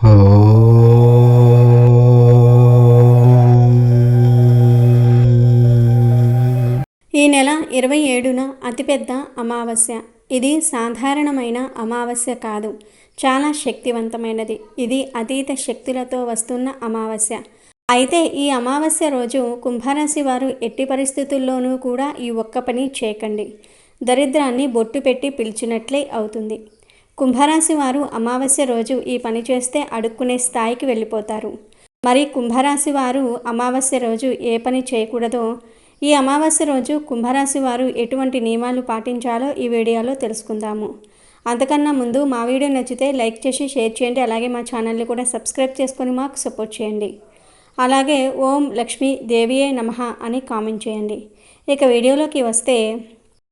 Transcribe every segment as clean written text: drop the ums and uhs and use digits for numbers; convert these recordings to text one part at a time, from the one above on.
ఈ నెల 27న అతిపెద్ద అమావాస్య. ఇది సాధారణమైన అమావాస్య కాదు, చాలా శక్తివంతమైనది. ఇది అతీత శక్తులతో వస్తున్న అమావాస్య. అయితే ఈ అమావాస్య రోజు కుంభరాశి వారు ఎట్టి పరిస్థితుల్లోనూ కూడా ఈ ఒక్క పని చేయకండి. దరిద్రాన్ని బొట్టు పెట్టి పిలిచినట్లే అవుతుంది. కుంభరాశి వారు అమావాస్య రోజు ఈ పని చేస్తే అడుక్కునే స్థాయికి వెళ్ళిపోతారు. మరి కుంభరాశి వారు అమావాస్య రోజు ఏ పని చేయకూడదో, ఈ అమావాస్య రోజు కుంభరాశి వారు ఎటువంటి నియమాలు పాటించాలో ఈ వీడియోలో తెలుసుకుందాము. అంతకన్నా ముందు మా వీడియో నచ్చితే లైక్ చేసి షేర్ చేయండి. అలాగే మా ఛానల్ని కూడా సబ్స్క్రైబ్ చేసుకొని మాకు సపోర్ట్ చేయండి. అలాగే ఓం లక్ష్మీ దేవియే నమః అని కామెంట్ చేయండి. ఇక వీడియోలోకి వస్తే,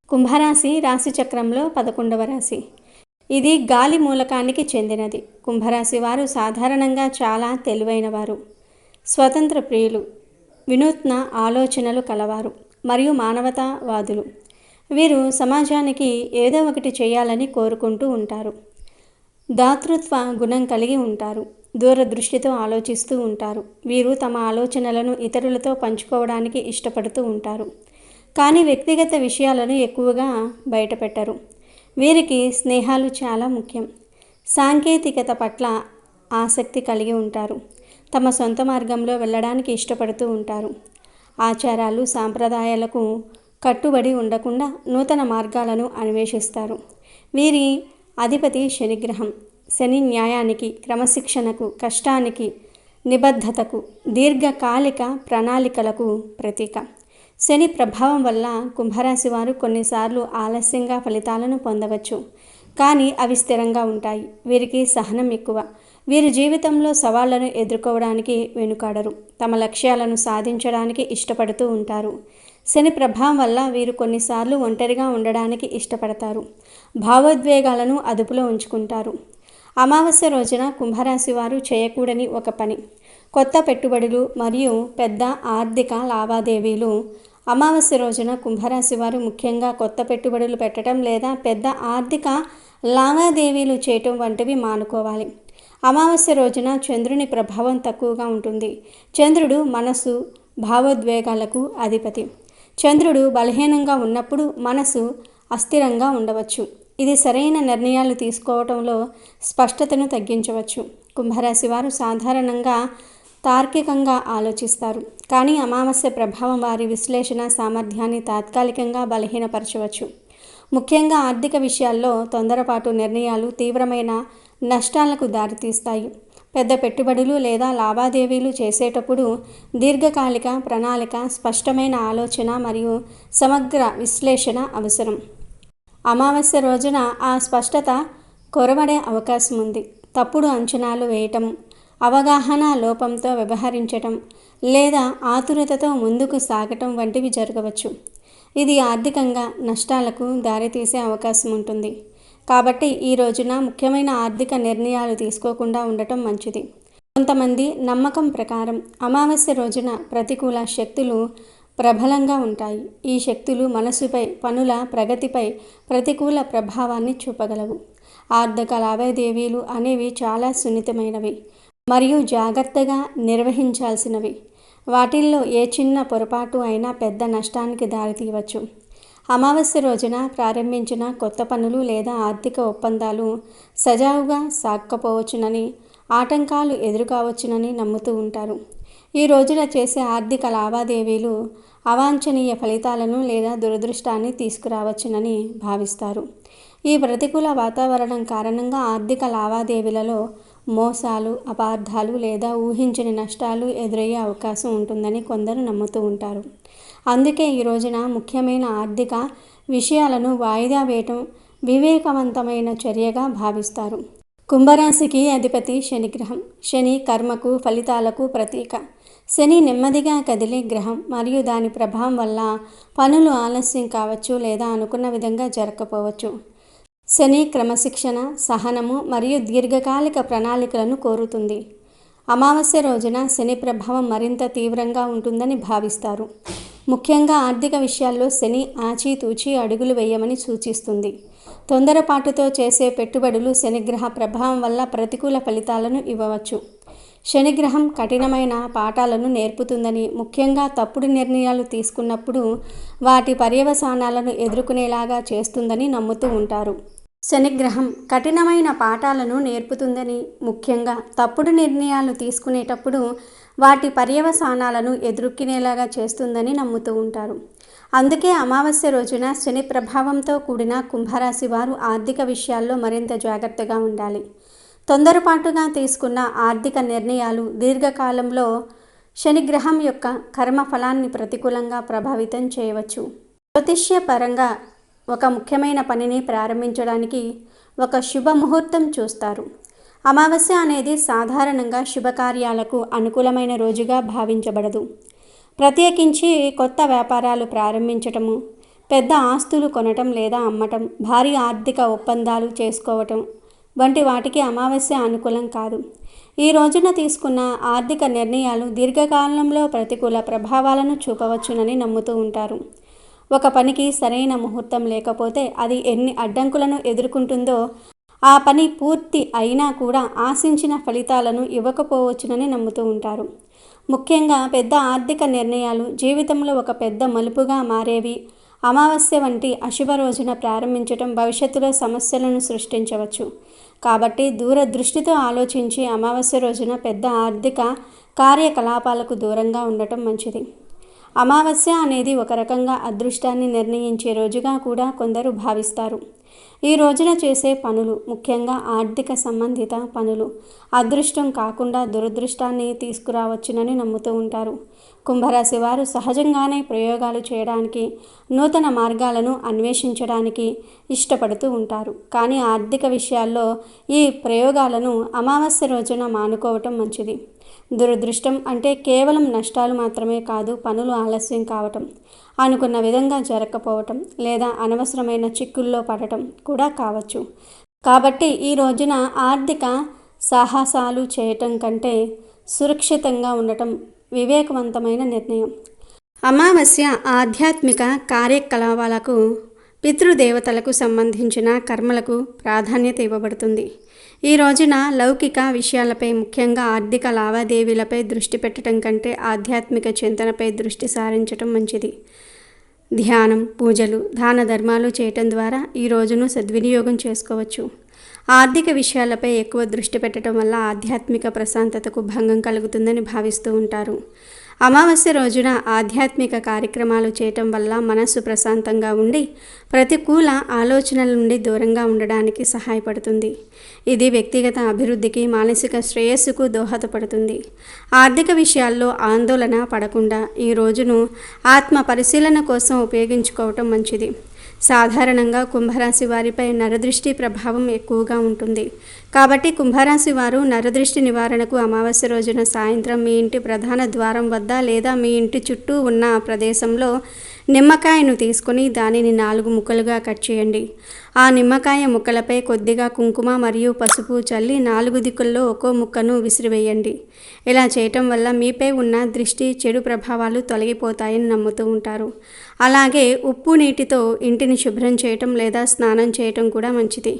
కుంభరాశి రాశి చక్రంలో 11వ రాశి. ఇది గాలి మూలకానికి చెందినది. కుంభరాశి వారు సాధారణంగా చాలా తెలివైనవారు, స్వతంత్ర ప్రియులు, వినూత్న ఆలోచనలు కలవారు మరియు మానవతావాదులు. వీరు సమాజానికి ఏదో ఒకటి చేయాలని కోరుకుంటూ ఉంటారు. దాతృత్వ గుణం కలిగి ఉంటారు. దూరదృష్టితో ఆలోచిస్తూ ఉంటారు. వీరు తమ ఆలోచనలను ఇతరులతో పంచుకోవడానికి ఇష్టపడుతూ ఉంటారు. కానీ వ్యక్తిగత విషయాలను ఎక్కువగా బయటపెట్టరు. వీరికి స్నేహాలు చాలా ముఖ్యం. సాంకేతికత పట్ల ఆసక్తి కలిగి ఉంటారు. తమ సొంత మార్గంలో వెళ్ళడానికి ఇష్టపడుతూ ఉంటారు. ఆచారాలు సాంప్రదాయాలకు కట్టుబడి ఉండకుండా నూతన మార్గాలను అన్వేషిస్తారు. వీరి అధిపతి శనిగ్రహం. శని న్యాయానికి, క్రమశిక్షణకు, కష్టానికి, నిబద్ధతకు, దీర్ఘకాలిక ప్రణాళికలకు ప్రతీక. శని ప్రభావం వల్ల కుంభరాశి వారు కొన్నిసార్లు ఆలస్యంగా ఫలితాలను పొందవచ్చు, కానీ అవి స్థిరంగా ఉంటాయి. వీరికి సహనం ఎక్కువ. వీరు జీవితంలో సవాళ్లను ఎదుర్కోవడానికి వెనుకాడరు. తమ లక్ష్యాలను సాధించడానికి ఇష్టపడుతూ ఉంటారు. శని ప్రభావం వల్ల వీరు కొన్నిసార్లు ఒంటరిగా ఉండడానికి ఇష్టపడతారు. భావోద్వేగాలను అదుపులో ఉంచుకుంటారు. అమావాస్య రోజున కుంభరాశి వారు చేయకూడని ఒక పని: కొత్త పెట్టుబడులు మరియు పెద్ద ఆర్థిక లావాదేవీలు. అమావాస్య రోజున కుంభరాశి వారు ముఖ్యంగా కొత్త పెట్టుబడులు పెట్టడం లేదా పెద్ద ఆర్థిక లావాదేవీలు చేయటం వంటివి మానుకోవాలి. అమావాస్య రోజున చంద్రుని ప్రభావం తక్కువగా ఉంటుంది. చంద్రుడు మనసు, భావోద్వేగాలకు అధిపతి. చంద్రుడు బలహీనంగా ఉన్నప్పుడు మనసు అస్థిరంగా ఉండవచ్చు. ఇది సరైన నిర్ణయాలు తీసుకోవడంలో స్పష్టతను తగ్గించవచ్చు. కుంభరాశి వారు సాధారణంగా తార్కికంగా ఆలోచిస్తారు, కానీ అమావాస్య ప్రభావం వారి విశ్లేషణ సామర్థ్యాన్ని తాత్కాలికంగా బలహీనపరచవచ్చు. ముఖ్యంగా ఆర్థిక విషయాల్లో తొందరపాటు నిర్ణయాలు తీవ్రమైన నష్టాలకు దారితీస్తాయి. పెద్ద పెట్టుబడులు లేదా లావాదేవీలు చేసేటప్పుడు దీర్ఘకాలిక ప్రణాళిక, స్పష్టమైన ఆలోచన మరియు సమగ్ర విశ్లేషణ అవసరం. అమావాస్య రోజున ఆ స్పష్టత కొరవడే అవకాశం ఉంది. తప్పుడు అంచనాలు వేయటం, అవగాహన లోపంతో వ్యవహరించటం లేదా ఆతురతతో ముందుకు సాగటం వంటివి జరగవచ్చు. ఇది ఆర్థికంగా నష్టాలకు దారితీసే అవకాశం ఉంటుంది. కాబట్టి ఈ రోజున ముఖ్యమైన ఆర్థిక నిర్ణయాలు తీసుకోకుండా ఉండటం మంచిది. కొంతమంది నమ్మకం ప్రకారం అమావాస్య రోజున ప్రతికూల శక్తులు ప్రబలంగా ఉంటాయి. ఈ శక్తులు మనసుపై, పనుల ప్రగతిపై ప్రతికూల ప్రభావాన్ని చూపగలవు. ఆర్థిక లావాదేవీలు అనేవి చాలా సున్నితమైనవి మరియు జాగ్రత్తగా నిర్వహించాల్సినవి. వాటిల్లో ఏ చిన్న పొరపాటు అయినా పెద్ద నష్టానికి దారితీయవచ్చు. అమావాస్య రోజున ప్రారంభించిన కొత్త పనులు లేదా ఆర్థిక ఒప్పందాలు సజావుగా సాగకపోవచ్చునని, ఆటంకాలు ఎదురుకావచ్చునని నమ్ముతూ ఉంటారు. ఈ రోజున చేసే ఆర్థిక లావాదేవీలు అవాంఛనీయ ఫలితాలను లేదా దురదృష్టాన్ని తీసుకురావచ్చునని భావిస్తారు. ఈ ప్రతికూల వాతావరణం కారణంగా ఆర్థిక లావాదేవీలలో మోసాలు, అపార్థాలు లేదా ఊహించని నష్టాలు ఎదురయ్యే అవకాశం ఉంటుందని కొందరు నమ్ముతూ ఉంటారు. అందుకే ఈ రోజున ముఖ్యమైన ఆర్థిక విషయాలను వాయిదా వేయటం వివేకవంతమైన చర్యగా భావిస్తారు. కుంభరాశికి అధిపతి శనిగ్రహం. శని కర్మకు, ఫలితాలకు ప్రతీక. శని నెమ్మదిగా కదిలే గ్రహం మరియు దాని ప్రభావం వల్ల పనులు ఆలస్యం కావచ్చు లేదా అనుకున్న విధంగా జరగకపోవచ్చు. శని క్రమశిక్షణ, సహనము మరియు దీర్ఘకాలిక ప్రణాళికలను కోరుతుంది. అమావాస్య రోజున శని ప్రభావం మరింత తీవ్రంగా ఉంటుందని భావిస్తారు. ముఖ్యంగా ఆర్థిక విషయాల్లో శని ఆచితూచి అడుగులు వేయమని సూచిస్తుంది. తొందరపాటుతో చేసే పెట్టుబడులు శనిగ్రహ ప్రభావం వల్ల ప్రతికూల ఫలితాలను ఇవ్వవచ్చు. శనిగ్రహం కఠినమైన పాఠాలను నేర్పుతుందని, ముఖ్యంగా తప్పుడు నిర్ణయాలు తీసుకున్నప్పుడు వాటి పర్యవసానాలను ఎదుర్కొనేలాగా చేస్తుందని నమ్ముతూ ఉంటారు. శనిగ్రహం కఠినమైన పాఠాలను నేర్పుతుందని, ముఖ్యంగా తప్పుడు నిర్ణయాలు తీసుకునేటప్పుడు వాటి పర్యవసానాలను ఎదుర్కొనేలాగా చేస్తుందని నమ్ముతూ ఉంటారు. అందుకే అమావాస్య రోజున శని ప్రభావంతో కూడిన కుంభరాశి వారు ఆర్థిక విషయాల్లో మరింత జాగ్రత్తగా ఉండాలి. తొందరపాటుగా తీసుకున్న ఆర్థిక నిర్ణయాలు దీర్ఘకాలంలో శనిగ్రహం యొక్క కర్మఫలాన్ని ప్రతికూలంగా ప్రభావితం చేయవచ్చు. జ్యోతిష్యపరంగా ఒక ముఖ్యమైన పనిని ప్రారంభించడానికి ఒక శుభముహూర్తం చూస్తారు. అమావాస్య అనేది సాధారణంగా శుభకార్యాలకు అనుకూలమైన రోజుగా భావించబడదు. ప్రత్యేకించి కొత్త వ్యాపారాలు ప్రారంభించటము, పెద్ద ఆస్తులు కొనటం లేదా అమ్మటం, భారీ ఆర్థిక ఒప్పందాలు చేసుకోవటం వంటి వాటికి అమావాస్య అనుకూలం కాదు. ఈ రోజున తీసుకున్న ఆర్థిక నిర్ణయాలు దీర్ఘకాలంలో ప్రతికూల ప్రభావాలను చూపవచ్చునని నమ్ముతూ ఉంటారు. ఒక పనికి సరైన ముహూర్తం లేకపోతే అది ఎన్ని అడ్డంకులను ఎదుర్కొంటుందో, ఆ పని పూర్తి అయినా కూడా ఆశించిన ఫలితాలను ఇవ్వకపోవచ్చునని నమ్ముతూ ఉంటారు. ముఖ్యంగా పెద్ద ఆర్థిక నిర్ణయాలు జీవితంలో ఒక పెద్ద మలుపుగా మారేవి. అమావాస్య వంటి అశుభ రోజున ప్రారంభించడం భవిష్యత్తులో సమస్యలను సృష్టించవచ్చు. కాబట్టి దూరదృష్టితో ఆలోచించి అమావాస్య రోజున పెద్ద ఆర్థిక కార్యకలాపాలకు దూరంగా ఉండటం మంచిది. అమావాస్య అనేది ఒక రకంగా అదృష్టాన్ని నిర్ణయించే రోజుగా కూడా కొందరు భావిస్తారు. ఈ రోజున చేసే పనులు, ముఖ్యంగా ఆర్థిక సంబంధిత పనులు, అదృష్టం కాకుండా దురదృష్టాన్ని తీసుకురావచ్చునని నమ్ముతూ ఉంటారు. కుంభరాశి వారు సహజంగానే ప్రయోగాలు చేయడానికి, నూతన మార్గాలను అన్వేషించడానికి ఇష్టపడుతూ ఉంటారు. కానీ ఆర్థిక విషయాల్లో ఈ ప్రయోగాలను అమావాస్య రోజున మానుకోవటం మంచిది. దురదృష్టం అంటే కేవలం నష్టాలు మాత్రమే కాదు, పనులు ఆలస్యం కావటం, అనుకున్న విధంగా జరగకపోవటం లేదా అనవసరమైన చిక్కుల్లో పడటం కూడా కావచ్చు. కాబట్టి ఈ రోజున ఆర్థిక సాహసాలు చేయటం కంటే సురక్షితంగా ఉండటం వివేకవంతమైన నిర్ణయం. అమావాస్య ఆధ్యాత్మిక కార్యకలాపాలకు, పితృదేవతలకు సంబంధించిన కర్మలకు ప్రాధాన్యత ఇవ్వబడుతుంది. ఈ రోజున లౌకిక విషయాలపై, ముఖ్యంగా ఆర్థిక లావాదేవీలపై దృష్టి పెట్టడం కంటే ఆధ్యాత్మిక చింతనపై దృష్టి సారించడం మంచిది. ధ్యానం, పూజలు, దాన ధర్మాలు చేయటం ద్వారా ఈ రోజును సద్వినియోగం చేసుకోవచ్చు. ఆర్థిక విషయాలపై ఎక్కువ దృష్టి పెట్టడం వల్ల ఆధ్యాత్మిక ప్రశాంతతకు భంగం కలుగుతుందని భావిస్తూ ఉంటారు. అమావాస్య రోజున ఆధ్యాత్మిక కార్యక్రమాలు చేయటం వల్ల మనస్సు ప్రశాంతంగా ఉండి ప్రతికూల ఆలోచనల నుండి దూరంగా ఉండడానికి సహాయపడుతుంది. ఇది వ్యక్తిగత అభివృద్ధికి, మానసిక శ్రేయస్సుకు దోహదపడుతుంది. ఆర్థిక విషయాల్లో ఆందోళన పడకుండా ఈ రోజును ఆత్మ పరిశీలన కోసం ఉపయోగించుకోవటం మంచిది. సాధారణంగా కుంభరాశి వారిపై నరదృష్టి ప్రభావం ఎక్కువగా ఉంటుంది. కాబట్టి కుంభరాశి వారు నరదృష్టి నివారణకు అమావాస్య రోజున సాయంత్రం మీ ఇంటి ప్రధాన ద్వారం వద్ద లేదా మీ ఇంటి చుట్టూ ఉన్న ప్రదేశంలో నిమ్మకాయను తీసుకొని దానిని 4 ముక్కలుగా కట్ చేయండి. ఆ నిమ్మకాయ ముక్కలపై కొద్దిగా కుంకుమ మరియు పసుపు చల్లి 4 దిక్కుల్లో ఒక్కో ముక్కను విసిరివేయండి. ఇలా చేయటం వల్ల మీపై ఉన్న దృష్టి, చెడు ప్రభావాలు తొలగిపోతాయని నమ్ముతూ ఉంటారు. అలాగే ఉప్పు నీటితో ఇంటిని శుభ్రం చేయటం లేదా స్నానం చేయటం కూడా మంచిది.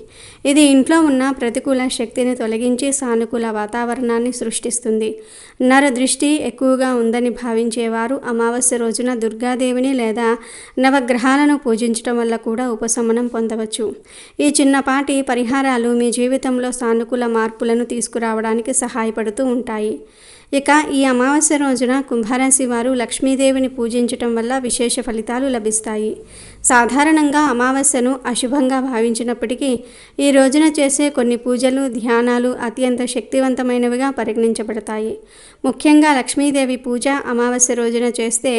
ఇది ఇంట్లో ఉన్న ప్రతికూల శక్తిని తొలగించి సానుకూల వాతావరణాన్ని సృష్టిస్తుంది. నరదృష్టి ఎక్కువగా ఉందని భావించేవారు అమావాస్య రోజున దుర్గాదేవిని లేదా నవగ్రహాలను పూజించటం వల్ల కూడా ఉపశమనం పొందవచ్చు. ఈ చిన్నపాటి పరిహారాలు మీ జీవితంలో సానుకూల మార్పులను తీసుకురావడానికి సహాయపడుతూ ఉంటాయి. ఇక ఈ అమావాస్య రోజున కుంభరాశి వారు లక్ష్మీదేవిని పూజించటం వల్ల విశేష ఫలితాలు లభిస్తాయి. సాధారణంగా అమావాస్యను అశుభంగా భావించినప్పటికీ ఈ రోజున చేసే కొన్ని పూజలు, ధ్యానాలు అత్యంత శక్తివంతమైనవిగా పరిగణించబడతాయి. ముఖ్యంగా లక్ష్మీదేవి పూజ అమావాస్య రోజున చేస్తే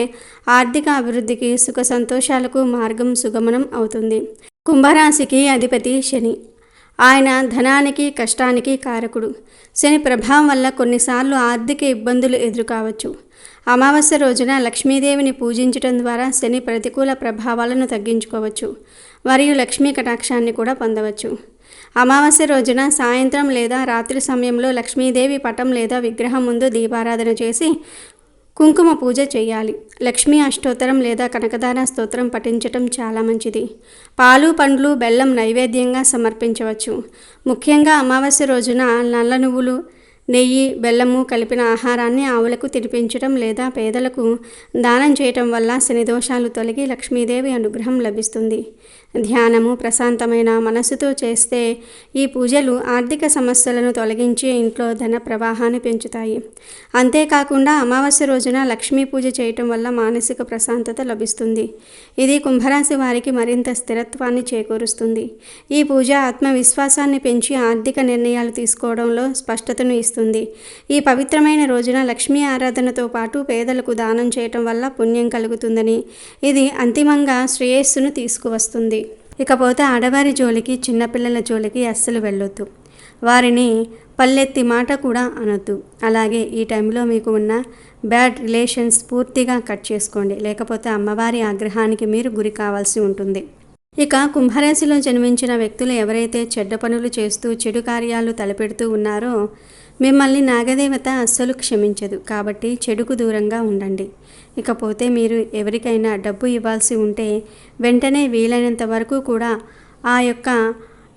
ఆర్థిక అభివృద్ధికి, సుఖ సంతోషాలకు మార్గం సుగమనం అవుతుంది. కుంభరాశికి అధిపతి శని. ఆయన ధనానికి, కష్టానికి కారకుడు. శని ప్రభావం వల్ల కొన్నిసార్లు ఆర్థిక ఇబ్బందులు ఎదురుకావచ్చు. అమావాస్య రోజున లక్ష్మీదేవిని పూజించడం ద్వారా శని ప్రతికూల ప్రభావాలను తగ్గించుకోవచ్చు మరియు లక్ష్మీ కటాక్షాన్ని కూడా పొందవచ్చు. అమావాస్య రోజున సాయంత్రం లేదా రాత్రి సమయంలో లక్ష్మీదేవి పటం లేదా విగ్రహం ముందు దీపారాధన చేసి కుంకుమ పూజ చేయాలి. లక్ష్మీ అష్టోత్తరం లేదా కనకదార స్తోత్రం పఠించటం చాలా మంచిది. పాలు, పండ్లు, బెల్లం నైవేద్యంగా సమర్పించవచ్చు. ముఖ్యంగా అమావాస్య రోజున నల్ల నువ్వులు, నెయ్యి, బెల్లము కలిపిన ఆహారాన్ని ఆవులకు తినిపించడం లేదా పేదలకు దానం చేయటం వల్ల శని దోషాలు తొలగి లక్ష్మీదేవి అనుగ్రహం లభిస్తుంది. ధ్యానము, ప్రశాంతమైన మనసుతో చేస్తే ఈ పూజలు ఆర్థిక సమస్యలను తొలగించి ఇంట్లో ధన ప్రవాహాన్ని పెంచుతాయి. అంతేకాకుండా అమావాస్య రోజున లక్ష్మీ పూజ చేయటం వల్ల మానసిక ప్రశాంతత లభిస్తుంది. ఇది కుంభరాశి వారికి మరింత స్థిరత్వాన్ని చేకూరుస్తుంది. ఈ పూజ ఆత్మవిశ్వాసాన్ని పెంచి ఆర్థిక నిర్ణయాలు తీసుకోవడంలో స్పష్టతను ఇస్తుంది. ఈ పవిత్రమైన రోజున లక్ష్మీ ఆరాధనతో పాటు పేదలకు దానం చేయటం వల్ల పుణ్యం కలుగుతుందని, ఇది అంతిమంగా శ్రేయస్సును తీసుకువస్తుంది. ఇకపోతే ఆడవారి జోలికి, చిన్నపిల్లల జోలికి అస్సలు వెళ్ళొద్దు. వారిని పల్లెత్తి మాట కూడా అనొద్దు. అలాగే ఈ టైంలో మీకు ఉన్న బ్యాడ్ రిలేషన్స్ పూర్తిగా కట్ చేసుకోండి, లేకపోతే అమ్మవారి ఆగ్రహానికి మీరు గురి కావాల్సి ఉంటుంది. ఇక కుంభరాశిలో జన్మించిన వ్యక్తులు ఎవరైతే చెడ్డ పనులు చేస్తూ చెడు కార్యాలు తలపెడుతూ ఉన్నారో మిమ్మల్ని నాగదేవత అస్సలు క్షమించదు. కాబట్టి చెడుకు దూరంగా ఉండండి. ఇకపోతే మీరు ఎవరికైనా డబ్బు ఇవ్వాల్సి ఉంటే వెంటనే వీలైనంత వరకు కూడా ఆ యొక్క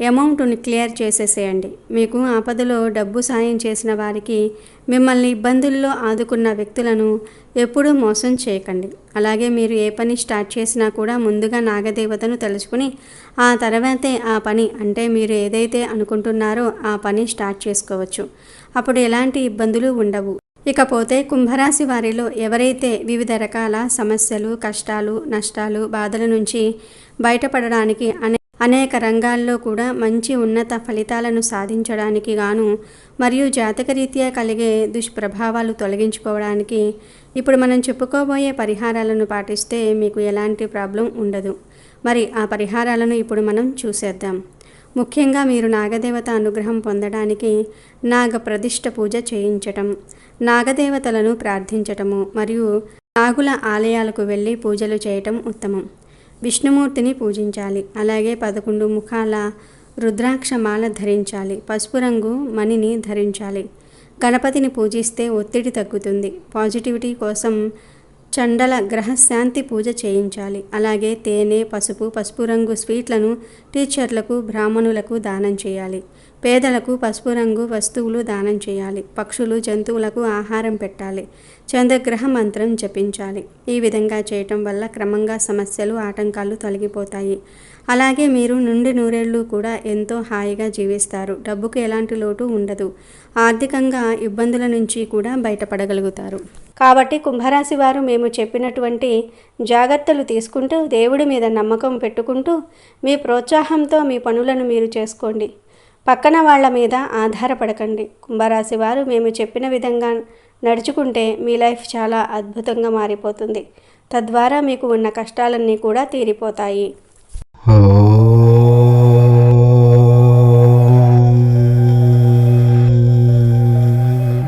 అమౌంట్ని క్లియర్ చేసేసేయండి. మీకు ఆపదలో డబ్బు సాయం చేసిన వారికి, మిమ్మల్ని ఇబ్బందుల్లో ఆదుకున్న వ్యక్తులను ఎప్పుడూ మోసం చేయకండి. అలాగే మీరు ఏ పని స్టార్ట్ చేసినా కూడా ముందుగా నాగదేవతను తలుచుకుని ఆ తర్వాతే ఆ పని, అంటే మీరు ఏదైతే అనుకుంటున్నారో ఆ పని స్టార్ట్ చేసుకోవచ్చు. అప్పుడు ఎలాంటి ఇబ్బందులు ఉండవు. ఇకపోతే కుంభరాశి వారిలో ఎవరైతే వివిధ రకాల సమస్యలు, కష్టాలు, నష్టాలు, బాధల నుంచి బయటపడడానికి అనేక రంగాల్లో కూడా మంచి ఉన్నత ఫలితాలను సాధించడానికి గాను మరియు జాతకరీత్యా కలిగే దుష్ప్రభావాలు తొలగించుకోవడానికి ఇప్పుడు మనం చెప్పుకోబోయే పరిహారాలను పాటిస్తే మీకు ఎలాంటి ప్రాబ్లం ఉండదు. మరి ఆ పరిహారాలను ఇప్పుడు మనం చూసేద్దాం. ముఖ్యంగా మీరు నాగదేవత అనుగ్రహం పొందడానికి నాగ ప్రతిష్ఠ పూజ చేయించటం, నాగదేవతలను ప్రార్థించటము మరియు నాగుల ఆలయాలకు వెళ్ళి పూజలు చేయటం ఉత్తమం. విష్ణుమూర్తిని పూజించాలి. అలాగే 11 ముఖాల రుద్రాక్షమాల ధరించాలి. పసుపు రంగు మణిని ధరించాలి. గణపతిని పూజిస్తే ఒత్తిడి తగ్గుతుంది. పాజిటివిటీ కోసం చండల గ్రహశాంతి పూజ చేయించాలి. అలాగే తేనె, పసుపు రంగు స్వీట్లను టీచర్లకు, బ్రాహ్మణులకు దానం చేయాలి. పేదలకు పసుపు రంగు వస్తువులు దానం చేయాలి. పక్షులు, జంతువులకు ఆహారం పెట్టాలి. చంద్రగ్రహ మంత్రం జపించాలి. ఈ విధంగా చేయటం వల్ల క్రమంగా సమస్యలు, ఆటంకాలు తొలగిపోతాయి. అలాగే మీరు నుండి నూరేళ్లు కూడా ఎంతో హాయిగా జీవిస్తారు. డబ్బుకు ఎలాంటి లోటు ఉండదు. ఆర్థికంగా ఇబ్బందుల నుంచి కూడా బయటపడగలుగుతారు. కాబట్టి కుంభరాశి వారు మేము చెప్పినటువంటి జాగ్రత్తలు తీసుకుంటూ, దేవుడి మీద నమ్మకం పెట్టుకుంటూ, మీ ప్రోత్సాహంతో మీ పనులను మీరు చేసుకోండి. పక్కన వాళ్ళ మీద ఆధారపడకండి. కుంభరాశి వారు మేము చెప్పిన విధంగా నడుచుకుంటే మీ లైఫ్ చాలా అద్భుతంగా మారిపోతుంది. తద్వారా మీకు ఉన్న కష్టాలన్నీ కూడా తీరిపోతాయి.